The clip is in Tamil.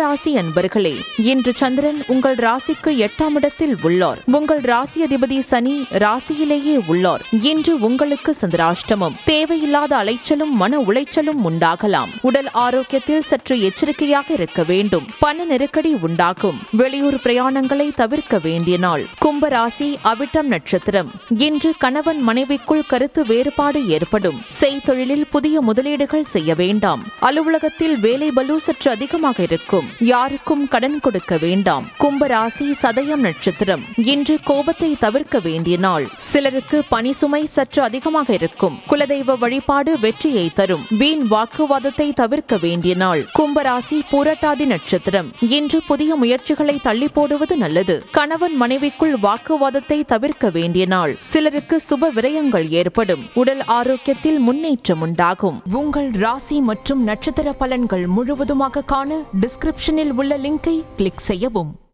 கும்பராசி அன்பர்களே, இன்று சந்திரன் உங்கள் ராசிக்கு 8ஆம் இடத்தில் உள்ளார். உங்கள் ராசி அதிபதி சனி ராசியிலேயே உள்ளார். இன்று உங்களுக்கு சந்திராஷ்டமம். தேவையில்லாத அலைச்சலும் மன உளைச்சலும் உண்டாகலாம். உடல் ஆரோக்கியத்தில் சற்று எச்சரிக்கையாக இருக்க வேண்டும். பண நெருக்கடி உண்டாகும். வெளியூர் பிரயாணங்களை தவிர்க்க வேண்டிய நாள். கும்பராசி அவிட்டம் நட்சத்திரம். இன்று கணவன் மனைவிக்குள் கருத்து வேறுபாடு ஏற்படும். செய்தொழிலில் புதிய முதலீடுகள் செய்ய வேண்டாம். அலுவலகத்தில் வேலை பளு சற்று அதிகமாக இருக்கும். யாருக்கும் கடன் கொடுக்க வேண்டாம். கும்பராசி சதயம் நட்சத்திரம். இன்று கோபத்தை தவிர்க்க வேண்டிய நாள். சிலருக்கு பணி சுமை சற்று அதிகமாக இருக்கும். குலதெய்வ வழிபாடு வெற்றியை தரும். வீண் வாக்குவாதத்தை தவிர்க்க வேண்டிய நாள். கும்பராசி பூரட்டாதி நட்சத்திரம். இன்று புதிய முயற்சிகளை தள்ளி போடுவது நல்லது. கணவன் மனைவிக்குள் வாக்குவாதத்தை தவிர்க்க வேண்டிய நாள். சிலருக்கு சுப விரயங்கள் ஏற்படும். உடல் ஆரோக்கியத்தில் முன்னேற்றம் உண்டாகும். உங்கள் ராசி மற்றும் நட்சத்திர பலன்கள் முழுவதுமாக காண டிஸ்கிரிப்ஷனில் உள்ள லிங்கை கிளிக் செய்யவும்.